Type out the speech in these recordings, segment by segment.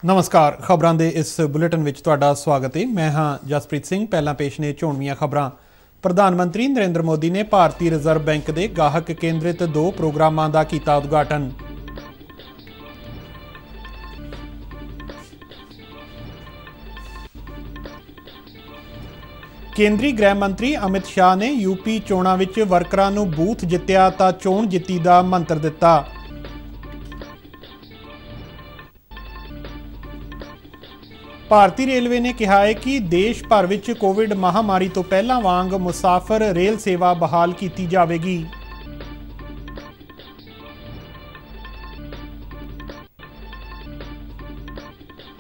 नमस्कार। खबरों के इस बुलेटिन में तुहाडा स्वागत है। मैं हाँ जसप्रीत सिंह। पहला पेश ने चोणवीआं खबरां। प्रधानमंत्री नरेंद्र मोदी ने भारतीय रिजर्व बैंक के गाहक केंद्रित 2 प्रोग्रामां का कीता उद्घाटन। केंद्रीय गृह मंत्री अमित शाह ने यूपी चोणां विच वर्करां नूं बूथ जित्तिया तां चोण जित्ती दा मंत्र दिता। भारतीय रेलवे ने कहा है कि देश भर विच कोविड महामारी तो पहला वांग मुसाफर रेल सेवा बहाल की जाएगी।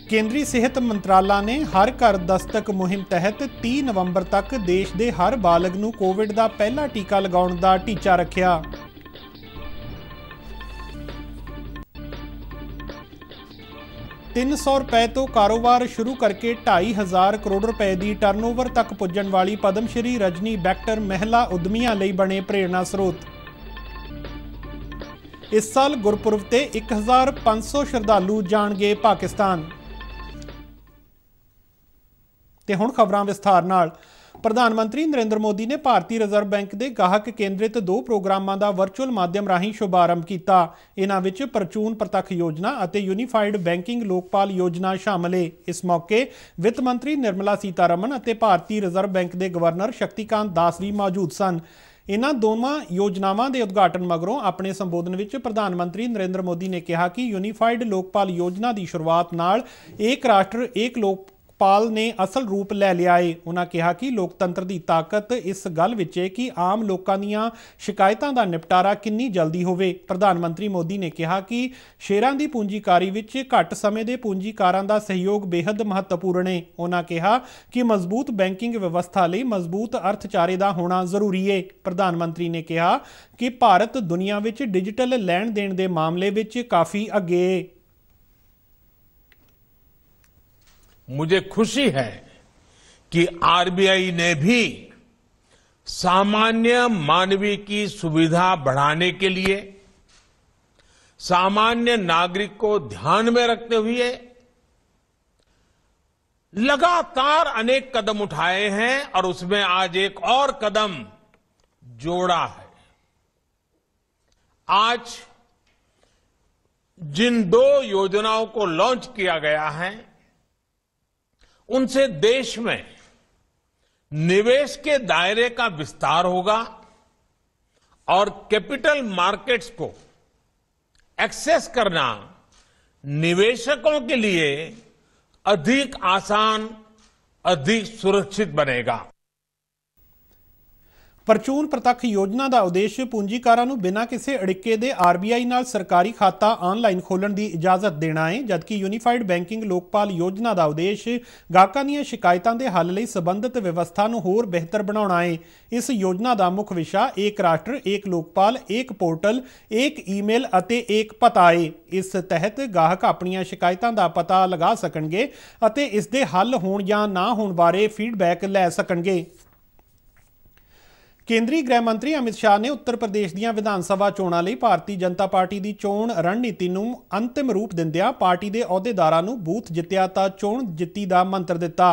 केंद्रीय सेहत मंत्रालय ने हर घर दस्तक मुहिम तहत 30 नवंबर तक देश के हर बालग नूं कोविड का पहला टीका लगाउण दा टीचा रखिया। ₹300 तो कारोबार शुरू करके 2500 करोड़ रुपए की टर्नओवर तक पुजन वाली पद्मश्री रजनी बैक्टर महिला उद्यमियों लई बने प्रेरणा स्रोत। इस साल गुरपुरब ते 1500 श्रद्धालु जाणगे पाकिस्तान। ते हुण खबरां विस्तार नाल। प्रधानमंत्री नरेंद्र मोदी ने भारतीय रिजर्व बैंक के गाहक केंद्रित 2 प्रोग्रामां का वर्चुअल माध्यम राहीं शुभारंभ किया। इन्हां विच परचून प्रतख योजना और यूनीफाइड बैंकिंग लोकपाल योजना शामिल है। इस मौके वित्त मंत्री निर्मला सीतारमण और भारतीय रिजर्व बैंक के गवर्नर शक्तिकांत दास भी मौजूद सन। इन्हां दोवां योजनावां के उद्घाटन मगरों अपने संबोधन में प्रधानमंत्री नरेंद्र मोदी ने कहा कि यूनीफाइड लोकपाल योजना की शुरुआत नाल एक राष्ट्र एक लोकपाल ने असल रूप लै लिया है। उन्होंने कहा कि लोकतंत्र की ताकत इस गल विच है कि आम लोगों दीआं शिकायतों का निपटारा कितनी जल्दी होवे। प्रधानमंत्री मोदी ने कहा कि शेरां दी पूंजीकारी विच घट समय के पूंजीकारां दा सहयोग बेहद महत्वपूर्ण है। उन्होंने कहा कि मजबूत बैंकिंग व्यवस्था लई मजबूत अर्थचारे का होना जरूरी है। प्रधानमंत्री ने कहा कि भारत दुनिया विच डिजिटल लैण देण के मामले विच काफ़ी अगे है। मुझे खुशी है कि आरबीआई ने भी सामान्य मानवीय की सुविधा बढ़ाने के लिए सामान्य नागरिक को ध्यान में रखते हुए लगातार अनेक कदम उठाए हैं और उसमें आज एक और कदम जोड़ा है। आज जिन 2 योजनाओं को लॉन्च किया गया है उनसे देश में निवेश के दायरे का विस्तार होगा और कैपिटल मार्केट्स को एक्सेस करना निवेशकों के लिए अधिक आसान, अधिक सुरक्षित बनेगा। परचून प्रतख योजना का उद्देश्य पूंजीकारां नूं बिना किसी अड़िके दे आरबीआई नाल सरकारी खाता ऑनलाइन खोलण की इजाजत देना है, जबकि यूनीफाइड बैंकिंग लोकपाल योजना का उद्देश्य गाहकां दीआं शिकायतां दे हल लई संबंधित व्यवस्था नूं होर बेहतर बनाउणा है। इस योजना का मुख्य विषय एक राष्ट्र एक लोकपाल, एक पोर्टल, एक ईमेल अते एक पता है। इस तहत गाहक अपणियां शिकायतां का पता लगा सकणगे अते इस दे हल होण जां ना होण बारे फीडबैक लै सकणगे। केंद्रीय गृह मंत्री अमित शाह ने उत्तर प्रदेश दीआं विधान सभा चोणां लई भारतीय जनता पार्टी की चोण रणनीति नूं अंतिम रूप दिंदिआं पार्टी के अहुदेदारां नूं बूथ जित्तिया तां चोण जित्ती दा मंत्र दिता।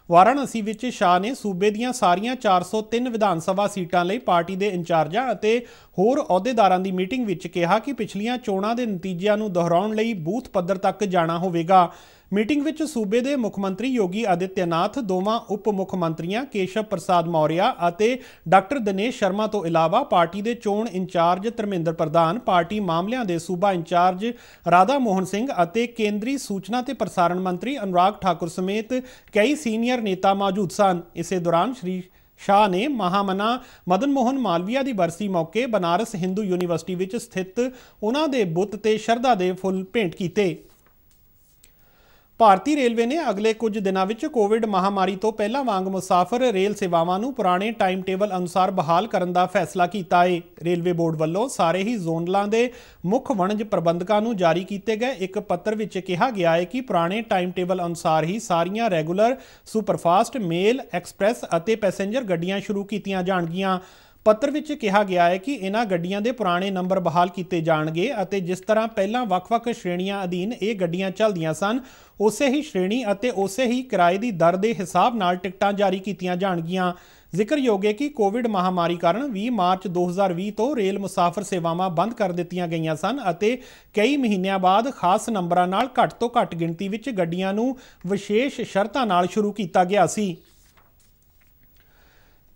वाराणसी विच शाह ने सूबे दीआं सारियां 403 विधान सभा सीटां लई पार्टी के इंचार्जां अते होर अहुदेदारां दी मीटिंग विच कहा कि पिछलियां चोणां दे नतीजिਆਂ नूं दोहराउण लई बूथ पੱਧਰ तक जाना होवेगा। मीटिंग विच सूबे के मुख्यमंत्री योगी आदित्यनाथ, दोवां उप मुख्यमंत्रियों केशव प्रसाद मौर्य अते डॉक्टर दिनेश शर्मा तो इलावा पार्टी के चोण इंचार्ज धर्मेंद्र प्रधान, पार्टी मामलों के सूबा इंचार्ज राधा मोहन सिंह अते केंद्रीय सूचना ते प्रसारण मंत्री अनुराग ठाकुर समेत कई सीनियर नेता मौजूद सन। इस दौरान श्री शाह ने महामना मदन मोहन मालवीया की बरसी मौके बनारस हिंदू यूनीवर्सिटी विच स्थित उन्हां दे बुत ते शरधा दे फुੱਲ भेंट कीते। भारतीय रेलवे ने अगले कुछ दिनों में कोविड महामारी तो पहला वांग मुसाफर रेल सेवावां नूं पुराने टाइम टेबल अनुसार बहाल करने का फैसला किया है। रेलवे बोर्ड वालों सारे ही जोनलों के मुख्य वणज प्रबंधकों नूं जारी किए गए एक पत्र विच कहा गया है कि पुराने टाइम टेबल अनुसार ही सारियां रैगूलर, सुपरफास्ट, मेल, एक्सप्रैस और पैसेंजर गड्डियां शुरू कीतियां जाणगियां। ਪੱਤਰ ਵਿੱਚ ਕਿਹਾ ਗਿਆ ਹੈ ਕਿ ਇਹਨਾਂ ਗੱਡੀਆਂ ਦੇ ਪੁਰਾਣੇ ਨੰਬਰ ਬਹਾਲ ਕੀਤੇ ਜਾਣਗੇ ਅਤੇ ਜਿਸ ਤਰ੍ਹਾਂ ਪਹਿਲਾਂ ਵੱਖ-ਵੱਖ ਸ਼੍ਰੇਣੀਆਂ ਅਧੀਨ ਇਹ ਗੱਡੀਆਂ ਚੱਲਦੀਆਂ ਸਨ, ਉਸੇ ਹੀ ਸ਼੍ਰੇਣੀ ਅਤੇ ਉਸੇ ਹੀ ਕਿਰਾਏ ਦੀ ਦਰ ਦੇ ਹਿਸਾਬ ਨਾਲ ਟਿਕਟਾਂ ਜਾਰੀ ਕੀਤੀਆਂ ਜਾਣਗੀਆਂ। ਜ਼ਿਕਰਯੋਗ ਹੈ ਕਿ ਕੋਵਿਡ ਮਹਾਮਾਰੀ ਕਾਰਨ 20 ਮਾਰਚ 2020 ਤੋਂ ਰੇਲ ਮੁਸਾਫਰ ਸੇਵਾਵਾਂ ਬੰਦ ਕਰ ਦਿੱਤੀਆਂ ਗਈਆਂ ਸਨ ਅਤੇ ਕਈ ਮਹੀਨਿਆਂ ਬਾਅਦ ਖਾਸ ਨੰਬਰਾਂ ਨਾਲ ਘੱਟ ਤੋਂ ਘੱਟ ਗਿਣਤੀ ਵਿੱਚ ਗੱਡੀਆਂ ਨੂੰ ਵਿਸ਼ੇਸ਼ ਸ਼ਰਤਾਂ ਨਾਲ ਸ਼ੁਰੂ ਕੀਤਾ ਗਿਆ ਸੀ।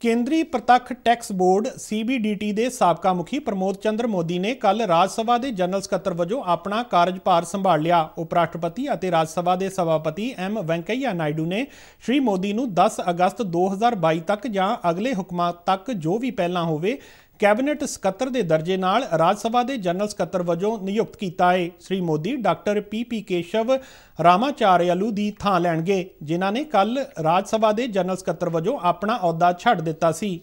ਕੇਂਦਰੀ ਪ੍ਰਤੱਖ ਟੈਕਸ ਬੋਰਡ CBDT ਦੇ ਸਾਬਕਾ ਮੁਖੀ ਪ੍ਰਮੋਦ ਚੰਦਰ ਮੋਦੀ ਨੇ ਕੱਲ ਰਾਜ ਸਭਾ ਦੇ ਜਨਰਲ ਸਕੱਤਰ ਵਜੋਂ ਆਪਣਾ ਕਾਰਜਭਾਰ ਸੰਭਾਲ ਲਿਆ। ਉਪ ਰਾਸ਼ਟਰਪਤੀ ਅਤੇ ਰਾਜ ਸਭਾ ਦੇ ਸਭਾਪਤੀ M ਵੈਂਕਈਆ ਨਾਇਡੂ ਨੇ ਸ਼੍ਰੀ ਮੋਦੀ ਨੂੰ 10 ਅਗਸਤ 2022 ਤੱਕ ਜਾਂ ਅਗਲੇ ਹੁਕਮਾਂ ਤੱਕ ਜੋ ਵੀ ਪਹਿਲਾਂ ਹੋਵੇ ਕੈਬਨਿਟ ਸਕੱਤਰ ਦੇ ਦਰਜੇ ਨਾਲ ਰਾਜ ਸਭਾ ਦੇ ਜਨਰਲ ਸਕੱਤਰ ਵਜੋਂ ਨਿਯੁਕਤ ਕੀਤਾ ਹੈ। ਸ਼੍ਰੀ ਮੋਦੀ ਡਾਕਟਰ PP ਕੇਸ਼ਵ ਰਾਮਾਚਾਰਿਆਲੂ ਦੀ ਥਾਂ ਲੈਣਗੇ, ਜਿਨ੍ਹਾਂ ਨੇ ਕੱਲ ਰਾਜ ਸਭਾ ਦੇ ਜਨਰਲ ਸਕੱਤਰ ਵਜੋਂ ਆਪਣਾ ਅਹੁਦਾ ਛੱਡ ਦਿੱਤਾ ਸੀ।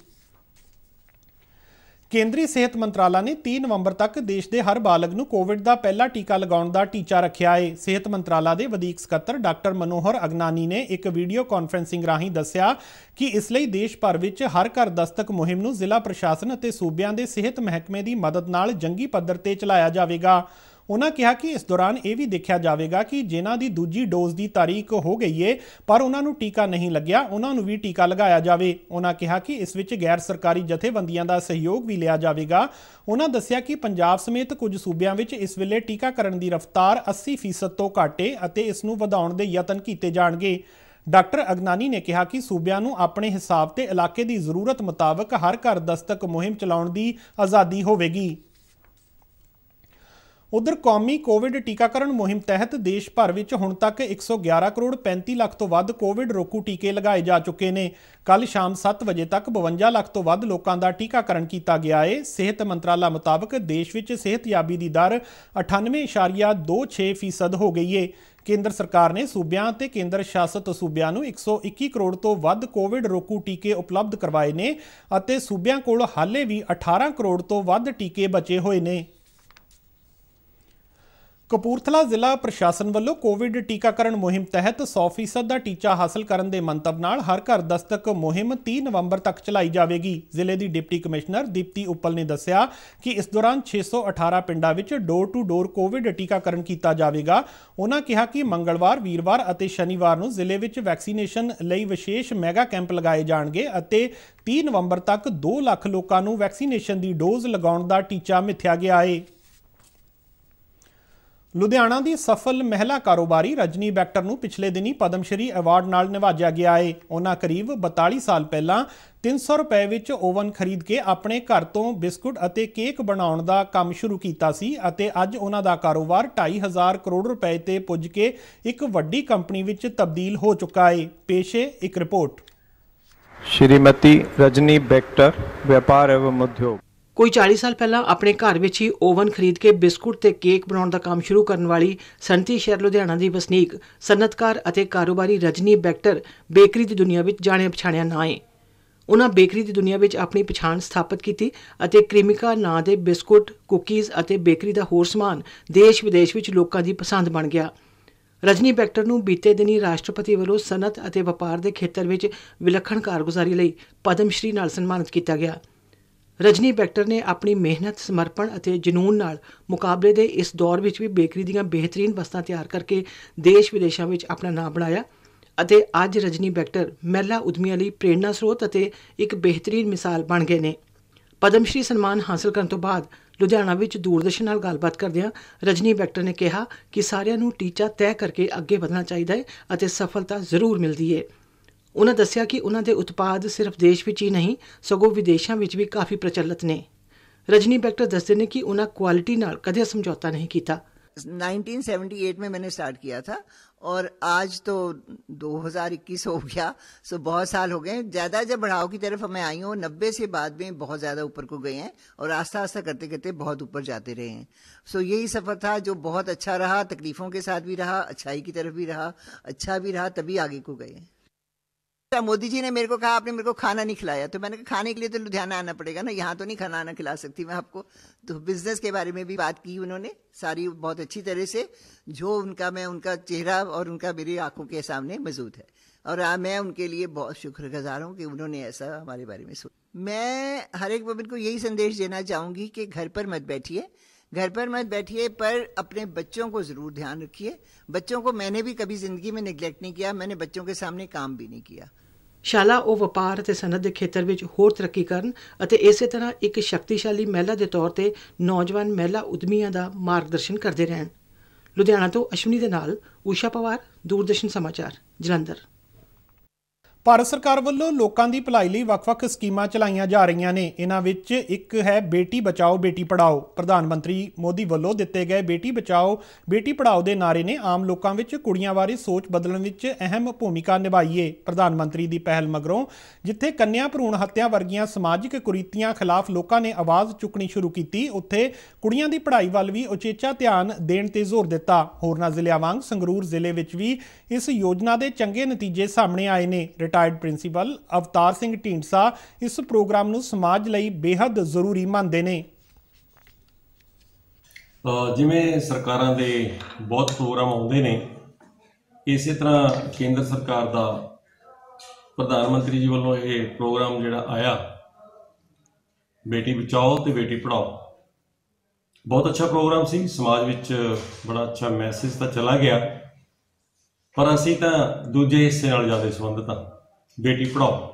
ਕੇਂਦਰੀ ਸਿਹਤ ਮੰਤਰਾਲਾ ਨੇ 3 ਨਵੰਬਰ ਤੱਕ ਦੇਸ਼ ਦੇ ਹਰ ਬਾਲਗ ਨੂੰ ਕੋਵਿਡ ਦਾ ਪਹਿਲਾ ਟੀਕਾ ਲਗਾਉਣ ਦਾ ਟੀਚਾ ਰੱਖਿਆ ਹੈ। ਸਿਹਤ ਮੰਤਰਾਲਾ ਦੇ ਵਧੀਕ ਸਕੱਤਰ ਡਾਕਟਰ ਮਨੋਹਰ ਅਗਨਾਨੀ ਨੇ ਇੱਕ ਵੀਡੀਓ ਕਾਨਫਰੰਸਿੰਗ ਰਾਹੀਂ ਦੱਸਿਆ ਕਿ ਇਸ ਲਈ ਦੇਸ਼ ਭਰ ਵਿੱਚ ਹਰ ਘਰ ਦਸਤਕ ਮੁਹਿੰਮ ਨੂੰ ਜ਼ਿਲ੍ਹਾ ਪ੍ਰਸ਼ਾਸਨ ਅਤੇ ਸੂਬਿਆਂ ਦੇ ਸਿਹਤ ਮਹਿਕਮੇ ਦੀ ਮਦਦ ਨਾਲ ਜੰਗੀ ਪੱਧਰ ਤੇ ਚਲਾਇਆ ਜਾਵੇਗਾ। ਉਨ੍ਹਾਂ ਕਿਹਾ ਕਿ ਇਸ ਦੌਰਾਨ ਇਹ ਵੀ ਦੇਖਿਆ ਜਾਵੇਗਾ ਕਿ ਜਿਨ੍ਹਾਂ ਦੀ ਦੂਜੀ ਡੋਜ਼ ਦੀ ਤਾਰੀਖ ਹੋ ਗਈ ਹੈ ਪਰ ਉਹਨਾਂ ਨੂੰ ਟੀਕਾ ਨਹੀਂ ਲੱਗਿਆ, ਉਹਨਾਂ ਨੂੰ ਵੀ ਟੀਕਾ ਲਗਾਇਆ ਜਾਵੇ। ਉਨ੍ਹਾਂ ਕਿਹਾ ਕਿ ਇਸ ਵਿੱਚ ਗੈਰ ਸਰਕਾਰੀ ਜਥੇਬੰਦੀਆਂ ਦਾ ਸਹਿਯੋਗ ਵੀ ਲਿਆ ਜਾਵੇਗਾ। ਉਨ੍ਹਾਂ ਦੱਸਿਆ ਕਿ ਪੰਜਾਬ ਸਮੇਤ ਕੁਝ ਸੂਬਿਆਂ ਵਿੱਚ ਇਸ ਵੇਲੇ ਟੀਕਾਕਰਨ ਦੀ ਰਫ਼ਤਾਰ 80% ਤੋਂ ਘੱਟ ਹੈ ਅਤੇ ਇਸ ਨੂੰ ਵਧਾਉਣ ਦੇ ਯਤਨ ਕੀਤੇ ਜਾਣਗੇ। ਡਾਕਟਰ ਅਗਨਾਨੀ ਨੇ ਕਿਹਾ ਕਿ ਸੂਬਿਆਂ ਨੂੰ ਆਪਣੇ ਹਿਸਾਬ ਤੇ ਇਲਾਕੇ ਦੀ ਜ਼ਰੂਰਤ ਮੁਤਾਬਕ ਹਰ ਘਰ ਦਸਤਕ ਮੁਹਿੰਮ ਚਲਾਉਣ ਦੀ ਆਜ਼ਾਦੀ ਹੋਵੇਗੀ। ਉਧਰ ਕੌਮੀ ਕੋਵਿਡ ਟੀਕਾਕਰਨ ਮੁਹਿੰਮ ਤਹਿਤ ਦੇਸ਼ ਭਰ ਵਿੱਚ ਹੁਣ ਤੱਕ 111 ਕਰੋੜ 35 ਲੱਖ ਤੋਂ ਵੱਧ ਕੋਵਿਡ ਰੋਕੂ ਟੀਕੇ ਲਗਾਏ ਜਾ ਚੁੱਕੇ ਨੇ। ਕੱਲ ਸ਼ਾਮ 7 ਵਜੇ ਤੱਕ 52 ਲੱਖ ਤੋਂ ਵੱਧ ਲੋਕਾਂ ਦਾ ਟੀਕਾਕਰਨ ਕੀਤਾ ਗਿਆ ਹੈ। ਸਿਹਤ ਮੰਤਰਾਲਾ ਮੁਤਾਬਕ ਦੇਸ਼ ਵਿੱਚ ਸਿਹਤਯਾਬੀ ਦੀ ਦਰ 98.26% ਹੋ ਗਈ ਹੈ। ਕੇਂਦਰ ਸਰਕਾਰ ਨੇ ਸੂਬਿਆਂ ਅਤੇ ਕੇਂਦਰ ਸ਼ਾਸਤ ਸੂਬਿਆਂ ਨੂੰ 121 ਕਰੋੜ ਤੋਂ ਵੱਧ ਕੋਵਿਡ ਰੋਕੂ ਟੀਕੇ ਉਪਲਬਧ ਕਰਵਾਏ ਨੇ ਅਤੇ ਸੂਬਿਆਂ ਕੋਲ ਹਾਲੇ ਵੀ 18 ਕਰੋੜ ਤੋਂ ਵੱਧ ਟੀਕੇ ਬਚੇ ਹੋਏ ਨੇ। ਕਪੂਰਥਲਾ ਜ਼ਿਲ੍ਹਾ ਪ੍ਰਸ਼ਾਸਨ ਵੱਲੋਂ ਕੋਵਿਡ ਟੀਕਾਕਰਨ ਮੁਹਿੰਮ ਤਹਿਤ 100% ਦਾ ਟੀਚਾ ਹਾਸਲ ਕਰਨ ਦੇ ਮੰਤਵ ਨਾਲ ਹਰ ਘਰ ਦਸਤਕ ਮੁਹਿੰਮ 30 ਨਵੰਬਰ ਤੱਕ ਚਲਾਈ ਜਾਵੇਗੀ। ਜ਼ਿਲ੍ਹੇ ਦੀ ਡਿਪਟੀ ਕਮਿਸ਼ਨਰ ਦੀਪਤੀ ਉੱਪਲ ਨੇ ਦੱਸਿਆ ਕਿ ਇਸ ਦੌਰਾਨ 618 ਪਿੰਡਾਂ ਵਿੱਚ ਡੋਰ ਟੂ ਡੋਰ ਕੋਵਿਡ ਟੀਕਾਕਰਨ ਕੀਤਾ ਜਾਵੇਗਾ। ਉਨ੍ਹਾਂ ਕਿਹਾ ਕਿ ਮੰਗਲਵਾਰ, ਵੀਰਵਾਰ ਅਤੇ ਸ਼ਨੀਵਾਰ ਨੂੰ ਜ਼ਿਲ੍ਹੇ ਵਿੱਚ ਵੈਕਸੀਨੇਸ਼ਨ ਲਈ ਵਿਸ਼ੇਸ਼ ਮੈਗਾ ਕੈਂਪ ਲਗਾਏ ਜਾਣਗੇ ਅਤੇ 30 ਨਵੰਬਰ ਤੱਕ 2 ਲੱਖ ਲੋਕਾਂ ਨੂੰ ਵੈਕਸੀਨੇਸ਼ਨ ਦੀ ਡੋਜ਼ ਲਗਾਉਣ ਦਾ ਟੀਚਾ ਮਿੱਥਿਆ ਗਿਆ ਹੈ। ਲੁਧਿਆਣਾ ਦੀ ਸਫਲ ਮਹਿਲਾ ਕਾਰੋਬਾਰੀ ਰਜਨੀ ਬੈਕਟਰ ਨੂੰ ਪਿਛਲੇ ਦਿਨੀ ਪਦਮ ਸ਼੍ਰੀ ਅਵਾਰਡ ਨਾਲ ਨਿਵਾਜਿਆ ਗਿਆ ਹੈ। ਉਹਨਾਂ ਕਰੀਬ 42 ਸਾਲ ਪਹਿਲਾਂ 300 ਰੁਪਏ ਵਿੱਚ ਓਵਨ ਖਰੀਦ ਕੇ ਆਪਣੇ ਘਰ ਤੋਂ ਬਿਸਕੁਟ ਅਤੇ ਕੇਕ ਬਣਾਉਣ ਦਾ ਕੰਮ ਸ਼ੁਰੂ ਕੀਤਾ ਸੀ ਅਤੇ ਅੱਜ ਉਹਨਾਂ ਦਾ ਕਾਰੋਬਾਰ 2.5 ਕਰੋੜ ਰੁਪਏ ਤੇ ਪੁੱਜ ਕੇ ਇੱਕ ਵੱਡੀ ਕੰਪਨੀ ਵਿੱਚ ਤਬਦੀਲ ਹੋ ਚੁੱਕਾ ਹੈ। ਪੇਸ਼ੇ ਇੱਕ ਰਿਪੋਰਟ। श्रीमती रजनी बैक्टर व्यापार एवं उद्योग। ਕੋਈ 40 ਸਾਲ ਪਹਿਲਾਂ ਆਪਣੇ ਘਰ ਵਿੱਚ ਹੀ ਓਵਨ ਖਰੀਦ ਕੇ ਬਿਸਕੁਟ ਤੇ ਕੇਕ ਬਣਾਉਣ ਦਾ ਕੰਮ ਸ਼ੁਰੂ ਕਰਨ ਵਾਲੀ ਸਨਅਤੀ ਸ਼ਹਿਰ ਲੁਧਿਆਣਾ ਦੀ ਵਸਨੀਕ ਸਨਅਤਕਾਰ ਅਤੇ ਕਾਰੋਬਾਰੀ ਰਜਨੀ ਬੈਕਟਰ ਬੇਕਰੀ ਦੀ ਦੁਨੀਆ ਵਿੱਚ ਜਾਣਿਆ ਪਛਾਣਿਆ ਨਾਂ ਹੈ। ਉਹਨਾਂ ਬੇਕਰੀ ਦੀ ਦੁਨੀਆ ਵਿੱਚ ਆਪਣੀ ਪਛਾਣ ਸਥਾਪਿਤ ਕੀਤੀ ਅਤੇ ਕ੍ਰੀਮਿਕਾ ਨਾਂ ਦੇ ਬਿਸਕੁਟ, ਕੁਕੀਜ਼ ਅਤੇ ਬੇਕਰੀ ਦਾ ਹੋਰ ਸਮਾਨ ਦੇਸ਼ ਵਿਦੇਸ਼ ਵਿੱਚ ਲੋਕਾਂ ਦੀ ਪਸੰਦ ਬਣ ਗਿਆ। ਰਜਨੀ ਬੈਕਟਰ ਨੂੰ ਬੀਤੇ ਦਿਨੀ ਰਾਸ਼ਟਰਪਤੀ ਵੱਲੋਂ ਸਨਅਤ ਅਤੇ ਵਪਾਰ ਦੇ ਖੇਤਰ ਵਿੱਚ ਵਿਲੱਖਣ ਕਾਰਗੁਜ਼ਾਰੀ ਲਈ ਪਦਮ ਸ਼੍ਰੀ ਨਾਲ ਸਨਮਾਨਿਤ ਕੀਤਾ ਗਿਆ। ਰਜਨੀ ਬੈਕਟਰ ਨੇ ਆਪਣੀ ਮਿਹਨਤ, ਸਮਰਪਣ ਅਤੇ ਜਨੂੰਨ ਨਾਲ ਮੁਕਾਬਲੇ ਦੇ ਇਸ ਦੌਰ ਵਿੱਚ ਵੀ ਬੇਕਰੀ ਦੀਆਂ ਬਿਹਤਰੀਨ ਵਸਤਾਂ ਤਿਆਰ ਕਰਕੇ ਦੇਸ਼ ਵਿਦੇਸ਼ਾਂ ਵਿੱਚ ਆਪਣਾ ਨਾਮ ਬਣਾਇਆ ਅਤੇ ਅੱਜ ਰਜਨੀ ਬੈਕਟਰ ਮਹਿਲਾ ਉਦਮੀਆਂ ਲਈ ਪ੍ਰੇਰਨਾ ਸਰੋਤ ਅਤੇ ਇੱਕ ਬਿਹਤਰੀਨ ਮਿਸਾਲ ਬਣ ਗਏ ਨੇ। ਪਦਮ ਸ਼੍ਰੀ ਸਨਮਾਨ ਹਾਸਲ ਕਰਨ ਤੋਂ ਬਾਅਦ ਲੁਧਿਆਣਾ ਵਿੱਚ ਦੂਰਦਰਸ਼ਨ ਨਾਲ ਗੱਲਬਾਤ ਕਰਦਿਆਂ ਰਜਨੀ ਬੈਕਟਰ ਨੇ ਕਿਹਾ ਕਿ ਸਾਰਿਆਂ ਨੂੰ ਟੀਚਾ ਤੈਅ ਕਰਕੇ ਅੱਗੇ ਵਧਣਾ ਚਾਹੀਦਾ ਹੈ ਅਤੇ ਸਫਲਤਾ ਜ਼ਰੂਰ ਮਿਲਦੀ ਹੈ। ਉਹਨਾਂ ਦੱਸਿਆ ਕਿ ਉਹਨਾਂ ਦੇ ਉਤਪਾਦ ਸਿਰਫ ਦੇਸ਼ ਵਿੱਚ ਹੀ ਨਹੀਂ ਸਗੋਂ ਵਿਦੇਸ਼ਾਂ ਵਿੱਚ ਵੀ ਕਾਫੀ ਪ੍ਰਚਲਿਤ ਨੇ। रजनी बैक्टर दसते हैं कि उन्हें क्वालिटी नाल कदे समझौता नहीं किया। 1978 में मैंने स्टार्ट किया था और आज तो 2021 हो गया। सो बहुत साल हो गए। ज़्यादा जब बढ़ाव की तरफ मैं आई हूँ 90 से बाद में बहुत ज़्यादा ऊपर को गए हैं और आस्ता आस्ता करते करते बहुत ऊपर जाते रहे हैं। सो यही सफ़र था जो बहुत अच्छा रहा, तकलीफ़ों के साथ भी रहा, अच्छाई की तरफ भी रहा, अच्छा भी रहा, तभी आगे को गए। मोदी जी ने मेरे को कहा आपने मेरे को खाना नहीं खिलाया, तो मैंने कहा खाने के लिए तो लुधियाना आना पड़ेगा ना, यहाँ तो नहीं खाना खिला सकती मैं आपको। तो बिजनेस के बारे में भी बात की उन्होंने सारी बहुत अच्छी तरह से, जो उनका चेहरा और उनका मेरी आंखों के सामने मौजूद है और मैं उनके लिए बहुत शुक्रगुजार हूँ कि उन्होंने ऐसा हमारे बारे में सोचा। मैं हर एक वुमन को यही संदेश देना चाहूँगी कि घर पर मत बैठिए, घर पर मत बैठिए, पर अपने बच्चों को ज़रूर ध्यान रखिए। बच्चों को मैंने भी कभी ज़िंदगी में निगलेक्ट नहीं किया, मैंने बच्चों के सामने काम भी नहीं किया। ਸ਼ਾਲਾ ਉਹ ਵਪਾਰ ਅਤੇ ਸਨਅਤ ਦੇ ਖੇਤਰ ਵਿੱਚ ਹੋਰ ਤਰੱਕੀ ਕਰਨ ਅਤੇ ਇਸੇ ਤਰ੍ਹਾਂ ਇੱਕ ਸ਼ਕਤੀਸ਼ਾਲੀ ਮਹਿਲਾ ਦੇ ਤੌਰ ਤੇ ਨੌਜਵਾਨ ਮਹਿਲਾ ਉਦਮੀਆਂ ਦਾ ਮਾਰਗਦਰਸ਼ਨ ਕਰਦੇ ਰਹਿਣ। ਲੁਧਿਆਣਾ ਤੋਂ ਅਸ਼ਵਨੀ ਦੇ ਨਾਲ ਊਸ਼ਾ ਪਵਾਰ, ਦੂਰਦਰਸ਼ਨ ਸਮਾਚਾਰ, ਜਲੰਧਰ। ਭਾਰਤ ਸਰਕਾਰ ਵੱਲੋਂ ਲੋਕਾਂ ਦੀ ਭਲਾਈ ਲਈ ਵੱਖ-ਵੱਖ ਸਕੀਮਾਂ ਚਲਾਈਆਂ ਜਾ ਰਹੀਆਂ ਨੇ। ਇਹਨਾਂ ਵਿੱਚ ਇੱਕ ਹੈ ਬੇਟੀ ਬਚਾਓ ਬੇਟੀ ਪੜ੍ਹਾਓ। ਪ੍ਰਧਾਨ ਮੰਤਰੀ ਮੋਦੀ ਵੱਲੋਂ ਦਿੱਤੇ ਗਏ ਬੇਟੀ ਬਚਾਓ ਬੇਟੀ ਪੜ੍ਹਾਓ ਦੇ ਨਾਅਰੇ ਨੇ ਆਮ ਲੋਕਾਂ ਵਿੱਚ ਕੁੜੀਆਂ ਬਾਰੇ ਸੋਚ ਬਦਲਣ ਵਿੱਚ ਅਹਿਮ ਭੂਮਿਕਾ ਨਿਭਾਈ ਹੈ। ਪ੍ਰਧਾਨ ਮੰਤਰੀ ਦੀ ਪਹਿਲ ਮਗਰੋਂ ਜਿੱਥੇ ਕੰਨਿਆ ਭਰੂਣ ਹੱਤਿਆ ਵਰਗੀਆਂ ਸਮਾਜਿਕ ਕੁਰੀਤੀਆਂ ਖਿਲਾਫ ਲੋਕਾਂ ਨੇ ਆਵਾਜ਼ ਚੁੱਕਣੀ ਸ਼ੁਰੂ ਕੀਤੀ, ਉੱਥੇ ਕੁੜੀਆਂ ਦੀ ਪੜ੍ਹਾਈ ਵੱਲ ਵੀ ਉਚੇਚਾ ਧਿਆਨ ਦੇਣ ਤੇ ਜ਼ੋਰ ਦਿੱਤਾ। ਹੋਰਨਾਂ ਜ਼ਿਲ੍ਹਿਆਂ ਵਾਂਗ ਸੰਗਰੂਰ ਜ਼ਿਲ੍ਹੇ ਵਿੱਚ ਵੀ ਇਸ ਯੋਜਨਾ ਦੇ ਚੰਗੇ ਨਤੀਜੇ ਸਾਹਮਣੇ ਆਏ ਨੇ। ਰਿਟਾਇਰਡ ਪ੍ਰਿੰਸੀਪਲ ਅਵਤਾਰ ਸਿੰਘ ਢੀਂਡਸਾ ਇਸ ਪ੍ਰੋਗਰਾਮ ਨੂੰ ਸਮਾਜ ਲਈ ਬੇहद ਜ਼ਰੂਰੀ ਮੰਨਦੇ ਨੇ। ਜਿਵੇਂ ਸਰਕਾਰਾਂ ਦੇ ਬਹੁਤ ਪ੍ਰੋਗਰਾਮ ਆਉਂਦੇ ਨੇ, ਇਸੇ ਤਰ੍ਹਾਂ ਕੇਂਦਰ ਸਰਕਾਰ ਦਾ ਪ੍ਰਧਾਨ ਮੰਤਰੀ ਜੀ ਵੱਲੋਂ ਇਹ ਪ੍ਰੋਗਰਾਮ ਜਿਹੜਾ ਆਇਆ ਬੇਟੀ ਬਚਾਓ ਤੇ ਬੇਟੀ ਪੜ੍ਹਾਓ, ਬਹੁਤ ਅੱਛਾ ਪ੍ਰੋਗਰਾਮ ਸੀ। ਸਮਾਜ ਵਿੱਚ ਬੜਾ ਅੱਛਾ ਮੈਸੇਜ ਤਾਂ ਚਲਾ ਗਿਆ, ਪਰ ਅਸੀਂ ਤਾਂ ਦੂਜੇ ਹਿੱਸੇ ਨਾਲ ਜ਼ਿਆਦਾ ਸੰਬੰਧਿਤ ਹਾਂ, ਬੇਟੀ ਪੜ੍ਹਾਓ।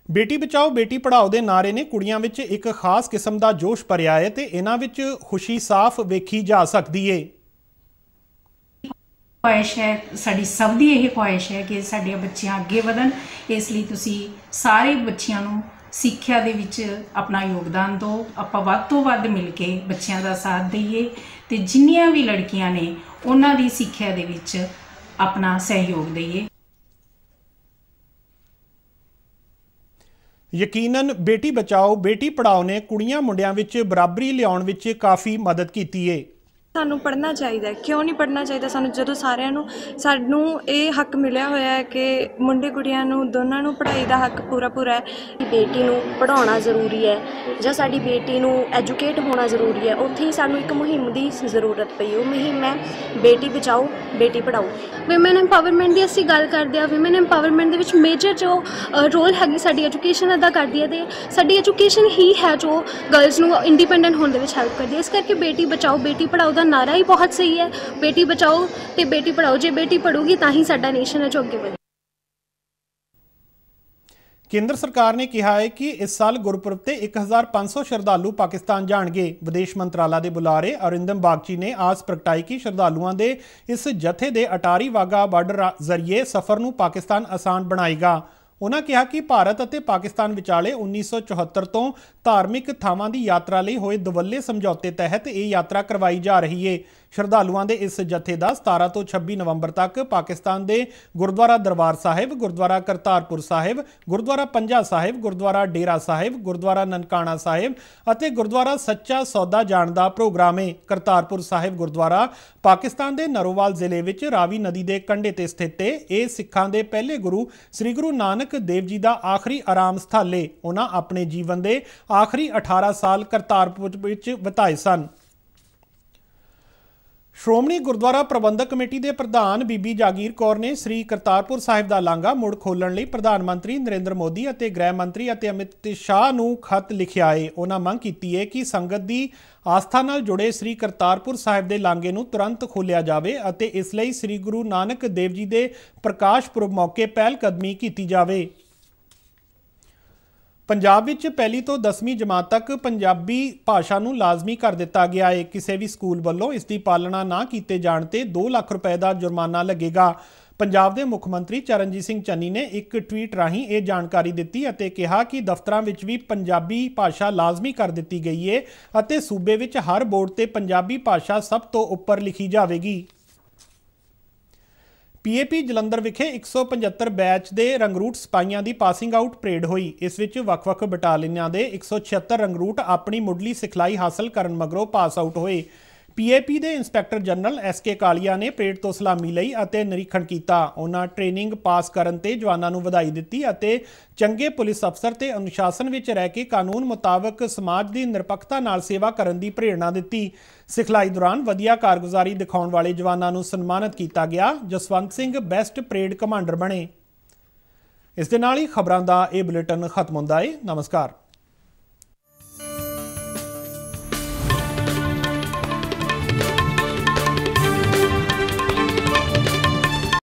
ਬੇਟੀ ਬਚਾਓ ਬੇਟੀ ਪੜ੍ਹਾਓ ਦੇ ਨਾਅਰੇ ਨੇ ਕੁੜੀਆਂ ਵਿੱਚ ਇੱਕ ਖਾਸ ਕਿਸਮ ਦਾ ਜੋਸ਼ ਭਰਿਆ ਹੈ ਤੇ ਇਹਨਾਂ ਵਿੱਚ ਖੁਸ਼ੀ ਸਾਫ਼ ਵੇਖੀ ਜਾ ਸਕਦੀ ਹੈ। ख्वाहिश है, साड़ी सब दी यही ख्वाहिश है कि साडियां बच्चियां अगे वधन, इसलिए तुसी सारे बच्चियां नूं सिक्ख्या दे विच अपना योगदान दो। आपां वध तों वध मिल के बच्चियां दा साथ दईए ते जिन्नियां भी लड़कियां ने उन्हां दी सिक्ख्या दे विच अपना सहयोग दईए। ਯਕੀਨਨ ਬੇਟੀ ਬਚਾਓ ਬੇਟੀ ਪੜ੍ਹਾਓ ਨੇ ਕੁੜੀਆਂ ਮੁੰਡਿਆਂ ਵਿੱਚ ਬਰਾਬਰੀ ਲਿਆਉਣ ਵਿੱਚ ਕਾਫੀ ਮਦਦ ਕੀਤੀ ਹੈ। ਸਾਨੂੰ ਪੜ੍ਹਨਾ ਚਾਹੀਦਾ। ਕਿਉਂ ਨਹੀਂ ਪੜ੍ਹਨਾ ਚਾਹੀਦਾ ਸਾਨੂੰ? ਜਦੋਂ ਸਾਨੂੰ ਇਹ ਹੱਕ ਮਿਲਿਆ ਹੋਇਆ ਹੈ ਕਿ ਮੁੰਡੇ ਕੁੜੀਆਂ ਨੂੰ ਦੋਨਾਂ ਨੂੰ ਪੜ੍ਹਾਈ ਦਾ ਹੱਕ ਪੂਰਾ ਹੈ। ਬੇਟੀ ਨੂੰ ਪੜ੍ਹਾਉਣਾ ਜ਼ਰੂਰੀ ਹੈ ਜਾਂ ਸਾਡੀ ਬੇਟੀ ਨੂੰ ਐਜੂਕੇਟ ਹੋਣਾ ਜ਼ਰੂਰੀ ਹੈ, ਉੱਥੇ ਹੀ ਸਾਨੂੰ ਇੱਕ ਮੁਹਿੰਮ ਦੀ ਜ਼ਰੂਰਤ ਪਈ। ਉਹ ਮੁਹਿੰਮ ਹੈ ਬੇਟੀ ਬਚਾਓ ਬੇਟੀ ਪੜ੍ਹਾਓ। ਵਿਮਨ ਐਮਪਾਵਰਮੈਂਟ ਦੀ ਅਸੀਂ ਗੱਲ ਕਰਦੇ ਹਾਂ। ਵਿਮਨ ਐਮਪਾਵਰਮੈਂਟ ਦੇ ਵਿੱਚ ਮੇਜਰ ਜੋ ਰੋਲ ਹੈਗੀ ਸਾਡੀ ਐਜੂਕੇਸ਼ਨ ਅਦਾ ਕਰਦੀ ਹੈ ਅਤੇ ਸਾਡੀ ਐਜੂਕੇਸ਼ਨ ਹੀ ਹੈ ਜੋ ਗਰਲਸ ਨੂੰ ਇੰਡੀਪੈਂਡੈਂਟ ਹੋਣ ਦੇ ਵਿੱਚ ਹੈਲਪ ਕਰਦੀ ਹੈ। ਇਸ ਕਰਕੇ ਬੇਟੀ ਬਚਾਓ ਬੇਟੀ ਪੜ੍ਹਾਓ ਦਾ ਨਾਰਾ ਹੀ ਬਹੁਤ ਸਹੀ ਹੈ। ਬੇਟੀ ਬਚਾਓ ਤੇ ਬੇਟੀ ਪੜ੍ਹਾਓ, ਜੇ ਬੇਟੀ ਪੜ੍ਹੂਗੀ ਤਾਂ ਹੀ ਸਾਡਾ ਨੇਸ਼ਨ ਹੈ ਜੋ ਅੱਗੇ ਵਧੇ। ਕੇਂਦਰ ਸਰਕਾਰ ਨੇ ਕਿਹਾ ਹੈ ਕਿ ਇਸ ਸਾਲ ਗੁਰਪੁਰਬ ਤੇ 1500 ਸ਼ਰਧਾਲੂ ਪਾਕਿਸਤਾਨ ਜਾਣਗੇ। ਵਿਦੇਸ਼ ਮੰਤਰਾਲਾ ਦੇ ਬੁਲਾਰੇ ਅਰਿੰਦਮ ਬਾਗਚੀ ਨੇ ਆਸ ਪ੍ਰਗਟਾਈ ਕਿ ਸ਼ਰਧਾਲੂਆਂ ਦੇ ਇਸ ਜਥੇ ਦੇ ਅਟਾਰੀ ਵਾਘਾ ਬਾਰਡਰ ਜ਼ਰੀਏ ਸਫ਼ਰ ਨੂੰ ਪਾਕਿਸਤਾਨ ਆਸਾਨ ਬਣਾਏਗਾ। ਉਹਨਾਂ ਕਿਹਾ ਕਿ ਭਾਰਤ ਅਤੇ ਪਾਕਿਸਤਾਨ ਵਿਚਾਲੇ 1974 ਤੋਂ ਧਾਰਮਿਕ ਥਾਵਾਂ ਦੀ ਯਾਤਰਾ ਲਈ ਹੋਏ ਦਵੱਲੇ ਸਮਝੌਤੇ ਤਹਿਤ ਇਹ ਯਾਤਰਾ ਕਰਵਾਈ ਜਾ ਰਹੀ ਹੈ। ਸ਼ਰਧਾਲੂਆਂ ਦੇ ਇਸ ਜਥੇ ਦਾ 17 ਤੋਂ 26 ਨਵੰਬਰ ਤੱਕ ਪਾਕਿਸਤਾਨ ਦੇ ਗੁਰਦੁਆਰਾ ਦਰਬਾਰ ਸਾਹਿਬ, ਗੁਰਦੁਆਰਾ ਕਰਤਾਰਪੁਰ ਸਾਹਿਬ, ਗੁਰਦੁਆਰਾ ਪੰਜਾ ਸਾਹਿਬ, ਗੁਰਦੁਆਰਾ ਡੇਰਾ ਸਾਹਿਬ, ਗੁਰਦੁਆਰਾ ਨਨਕਾਣਾ ਸਾਹਿਬ ਅਤੇ ਗੁਰਦੁਆਰਾ ਸੱਚਾ ਸੌਦਾ ਜਾਣ ਦਾ ਪ੍ਰੋਗਰਾਮ ਹੈ। ਕਰਤਾਰਪੁਰ ਸਾਹਿਬ ਗੁਰਦੁਆਰਾ ਪਾਕਿਸਤਾਨ ਦੇ ਨਰੋਵਾਲ ਜ਼ਿਲ੍ਹੇ ਵਿੱਚ ਰਾਵੀ ਨਦੀ ਦੇ ਕੰਢੇ ਤੇ ਸਥਿਤ ਹੈ। ਇਹ ਸਿੱਖਾਂ ਦੇ ਪਹਿਲੇ ਗੁਰੂ ਸ੍ਰੀ ਗੁਰੂ ਨਾਨਕ ਦੇਵ ਜੀ ਦਾ ਆਖਰੀ ਆਰਾਮ ਸਥਲ ਹੈ। ਉਹਨਾਂ ਆਪਣੇ ਜੀਵਨ ਦੇ ਆਖਰੀ 18 ਸਾਲ ਕਰਤਾਰਪੁਰ ਵਿੱਚ ਬਿਤਾਏ ਸਨ। ਸ਼੍ਰੋਮਣੀ ਗੁਰਦੁਆਰਾ ਪ੍ਰਬੰਧਕ ਕਮੇਟੀ ਦੇ ਪ੍ਰਧਾਨ ਬੀਬੀ ਜਾਗੀਰ ਕੌਰ ਨੇ ਸ੍ਰੀ ਕਰਤਾਰਪੁਰ ਸਾਹਿਬ ਦਾ ਲਾਂਘਾ ਮੁੜ ਖੋਲ੍ਹਣ ਲਈ ਪ੍ਰਧਾਨ ਮੰਤਰੀ ਨਰਿੰਦਰ ਮੋਦੀ ਅਤੇ ਗ੍ਰਹਿ ਮੰਤਰੀ ਅਤੇ ਅਮਿਤ ਸ਼ਾਹ ਨੂੰ ਖੱਤ ਲਿਖਿਆ ਹੈ। ਉਹਨਾਂ ਮੰਗ ਕੀਤੀ ਹੈ ਕਿ ਸੰਗਤ ਦੀ ਆਸਥਾ ਨਾਲ ਜੁੜੇ ਸ੍ਰੀ ਕਰਤਾਰਪੁਰ ਸਾਹਿਬ ਦੇ ਲਾਂਘੇ ਨੂੰ ਤੁਰੰਤ ਖੋਲ੍ਹਿਆ ਜਾਵੇ ਅਤੇ ਇਸ ਲਈ ਸ੍ਰੀ ਗੁਰੂ ਨਾਨਕ ਦੇਵ ਜੀ ਦੇ ਪ੍ਰਕਾਸ਼ ਪੁਰਬ ਮੌਕੇ ਪਹਿਲ ਕਦਮੀ ਕੀਤੀ ਜਾਵੇ। ਪੰਜਾਬ ਵਿੱਚ ਪਹਿਲੀ ਤੋਂ 10ਵੀਂ ਜਮਾਤ ਤੱਕ ਪੰਜਾਬੀ ਭਾਸ਼ਾ ਨੂੰ ਲਾਜ਼ਮੀ ਕਰ ਦਿੱਤਾ ਗਿਆ ਹੈ। ਕਿਸੇ ਵੀ ਸਕੂਲ ਵੱਲੋਂ ਇਸ ਦੀ ਪਾਲਣਾ ਨਾ ਕੀਤੇ ਜਾਣ ਤੇ 2 ਲੱਖ ਰੁਪਏ ਦਾ ਜੁਰਮਾਨਾ ਲੱਗੇਗਾ। ਪੰਜਾਬ ਦੇ ਮੁੱਖ ਮੰਤਰੀ ਚਰਨਜੀਤ ਸਿੰਘ ਚੰਨੀ ਨੇ ਇੱਕ ਟਵੀਟ ਰਾਹੀਂ ਇਹ ਜਾਣਕਾਰੀ ਦਿੱਤੀ ਅਤੇ ਕਿਹਾ ਕਿ ਦਫ਼ਤਰਾਂ ਵਿੱਚ ਵੀ ਪੰਜਾਬੀ ਭਾਸ਼ਾ ਲਾਜ਼ਮੀ ਕਰ ਦਿੱਤੀ ਗਈ ਹੈ ਅਤੇ ਸੂਬੇ ਵਿੱਚ ਹਰ ਬੋਰਡ ਤੇ ਪੰਜਾਬੀ ਭਾਸ਼ਾ ਸਭ ਤੋਂ ਉੱਪਰ ਲਿਖੀ ਜਾਵੇਗੀ। PAP ਜਲੰਧਰ ਵਿਖੇ 175 ਬੈਚ ਦੇ ਰੰਗਰੂਟ ਸਿਪਾਹੀਆਂ ਦੀ ਪਾਸਿੰਗ ਆਊਟ ਪਰੇਡ ਹੋਈ। ਇਸ ਵਿੱਚ ਵੱਖ-ਵੱਖ ਬਟਾਲੀਅਨਾਂ ਦੇ 176 ਰੰਗਰੂਟ ਆਪਣੀ ਮੁੱਢਲੀ ਸਿਖਲਾਈ ਹਾਸਲ ਕਰਨ ਮਗਰੋਂ ਪਾਸ ਆਊਟ ਹੋਏ। PAP ਦੇ ਇੰਸਪੈਕਟਰ ਜਨਰਲ SK ਕਾਲੀਆ ਨੇ ਪਰੇਡ ਤੋਂ ਸਲਾਮੀ ਲਈ ਅਤੇ ਨਿਰੀਖਣ ਕੀਤਾ। ਉਹਨਾਂ ਟ੍ਰੇਨਿੰਗ ਪਾਸ ਕਰਨ ਤੇ ਜਵਾਨਾਂ ਨੂੰ ਵਧਾਈ ਦਿੱਤੀ ਅਤੇ ਚੰਗੇ ਪੁਲਿਸ ਅਫਸਰ ਤੇ ਅਨੁਸ਼ਾਸਨ ਵਿੱਚ ਰਹਿ ਕੇ ਕਾਨੂੰਨ ਮੁਤਾਬਕ ਸਮਾਜ ਦੀ ਨਿਰਪੱਖਤਾ ਨਾਲ ਸੇਵਾ ਕਰਨ ਦੀ ਪ੍ਰੇਰਣਾ ਦਿੱਤੀ। ਸਿਖਲਾਈ ਦੌਰਾਨ ਵਧੀਆ ਕਾਰਗੁਜ਼ਾਰੀ ਦਿਖਾਉਣ ਵਾਲੇ ਜਵਾਨਾਂ ਨੂੰ ਸਨਮਾਨਿਤ ਕੀਤਾ ਗਿਆ। Jaswant Singh best parade commander ਬਣੇ। ਇਸ ਦੇ ਨਾਲ ਹੀ ਖਬਰਾਂ ਦਾ ਇਹ ਬੁਲੇਟਿਨ ਖਤਮ ਹੁੰਦਾ ਹੈ। ਨਮਸਕਾਰ।